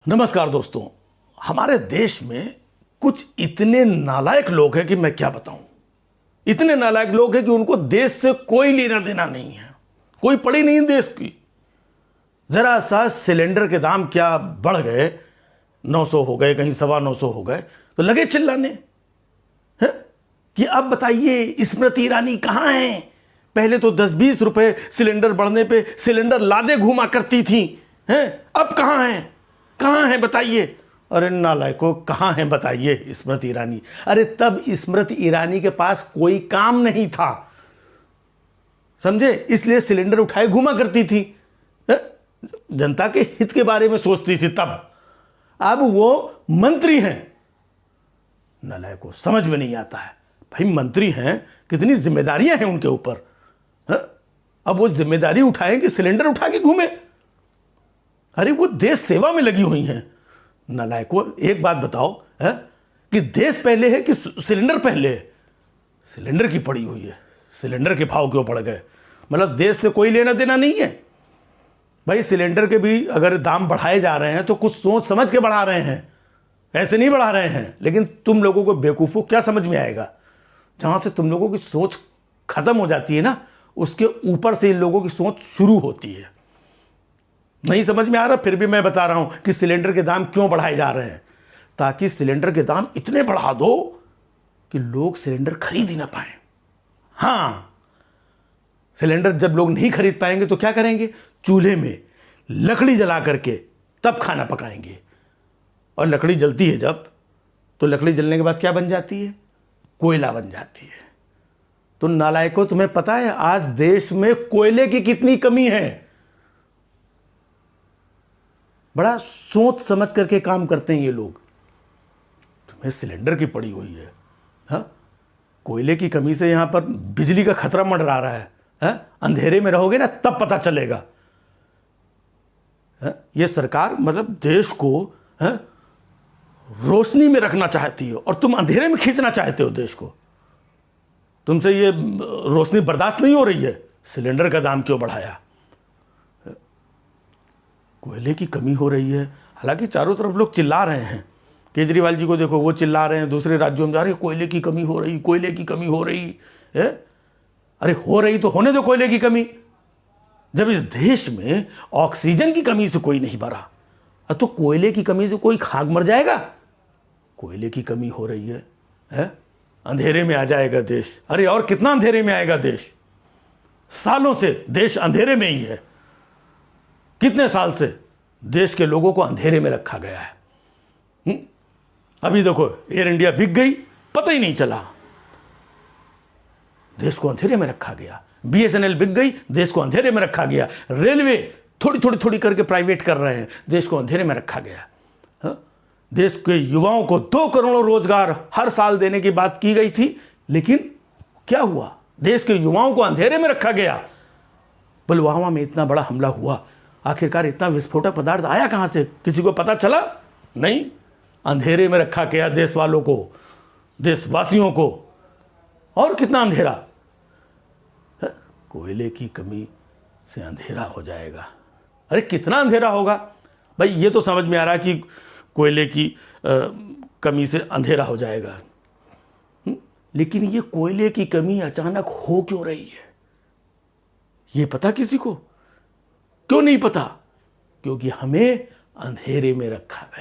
नमस्कार दोस्तों। हमारे देश में कुछ इतने नालायक लोग हैं कि मैं क्या बताऊं। इतने नालायक लोग हैं कि उनको देश से कोई लेना देना नहीं है, कोई पड़ी नहीं देश की। जरा सा सिलेंडर के दाम क्या बढ़ गए, 900 हो गए, कहीं 925 हो गए, तो लगे चिल्लाने हैं कि अब बताइए स्मृति ईरानी कहां है। पहले तो 10-20 रुपए सिलेंडर बढ़ने पे सिलेंडर लादे घुमा करती थी, हैं? अब कहां है, कहां है बताइए। अरे नालायकों, कहां है बताइए स्मृति ईरानी। अरे तब स्मृति ईरानी के पास कोई काम नहीं था, समझे, इसलिए सिलेंडर उठाए घुमा करती थी, जनता के हित के बारे में सोचती थी तब। अब वो मंत्री हैं। नालायकों, समझ में नहीं आता है भाई, मंत्री हैं, कितनी जिम्मेदारियां हैं उनके ऊपर। अब वो जिम्मेदारी उठाएं कि सिलेंडर उठा के घूमे। अरे वो देश सेवा में लगी हुई हैं। नालायकों, एक बात बताओ है कि देश पहले है कि सिलेंडर पहले है। सिलेंडर की पड़ी हुई है, सिलेंडर के भाव क्यों पड़ गए। मतलब देश से कोई लेना देना नहीं है भाई। सिलेंडर के भी अगर दाम बढ़ाए जा रहे हैं तो कुछ सोच समझ के बढ़ा रहे हैं, ऐसे नहीं बढ़ा रहे हैं। लेकिन तुम लोगों को बेवकूफ़ों क्या समझ में आएगा। जहां से तुम लोगों की सोच खत्म हो जाती है ना, उसके ऊपर से इन लोगों की सोच शुरू होती है। नहीं समझ में आ रहा, फिर भी मैं बता रहा हूं कि सिलेंडर के दाम क्यों बढ़ाए जा रहे हैं। ताकि सिलेंडर के दाम इतने बढ़ा दो कि लोग सिलेंडर खरीद ही ना पाए। हां, सिलेंडर जब लोग नहीं खरीद पाएंगे तो क्या करेंगे, चूल्हे में लकड़ी जला करके तब खाना पकाएंगे। और लकड़ी जलती है जब, तो लकड़ी जलने के बाद क्या बन जाती है, कोयला बन जाती है। तो नालायकों, तुम्हें पता है आज देश में कोयले की कितनी कमी है। बड़ा सोच समझ करके काम करते हैं ये लोग। तुम्हें सिलेंडर की पड़ी हुई है, हाँ? कोयले की कमी से यहां पर बिजली का खतरा मंडरा रहा है, हाँ? अंधेरे में रहोगे ना तब पता चलेगा। हाँ? ये सरकार मतलब देश को, हाँ, रोशनी में रखना चाहती है और तुम अंधेरे में खींचना चाहते हो देश को। तुमसे ये रोशनी बर्दाश्त नहीं हो रही है। सिलेंडर का दाम क्यों बढ़ाया, कोयले की कमी हो रही है। हालांकि चारों तरफ लोग चिल्ला रहे हैं। केजरीवाल जी को देखो, वो चिल्ला रहे हैं, दूसरे राज्यों में जा रहे हैं, कोयले की कमी हो रही, कोयले की कमी हो रही है। अरे हो रही तो होने दो कोयले की कमी। जब इस देश में ऑक्सीजन की कमी से कोई नहीं मरा, तो कोयले की कमी से कोई खाक मर जाएगा। कोयले की कमी हो रही है? अंधेरे में आ जाएगा देश। अरे और कितना अंधेरे में आएगा देश। सालों से देश अंधेरे में ही है। कितने साल से देश के लोगों को अंधेरे में रखा गया है। अभी देखो, एयर इंडिया बिक गई, पता ही नहीं चला, देश को अंधेरे में रखा गया। BSNL बिक गई, देश को अंधेरे में रखा गया। रेलवे थोड़ी करके प्राइवेट कर रहे हैं, देश को अंधेरे में रखा गया। देश के युवाओं को 2 करोड़ रोजगार हर साल देने की बात की गई थी, लेकिन क्या हुआ, देश के युवाओं को अंधेरे में रखा गया। पुलवामा में इतना बड़ा हमला हुआ, आखिरकार इतना विस्फोटक पदार्थ आया कहां से, किसी को पता चला नहीं। अंधेरे में रखा गया देश वालों को, देशवासियों को। और कितना अंधेरा, कोयले की कमी से अंधेरा हो जाएगा। अरे कितना अंधेरा होगा भाई। ये तो समझ में आ रहा है कि कोयले की कमी से अंधेरा हो जाएगा, लेकिन ये कोयले की कमी अचानक हो क्यों रही है, ये पता किसी को? क्यों नहीं पता? क्योंकि हमें अंधेरे में रखा गया।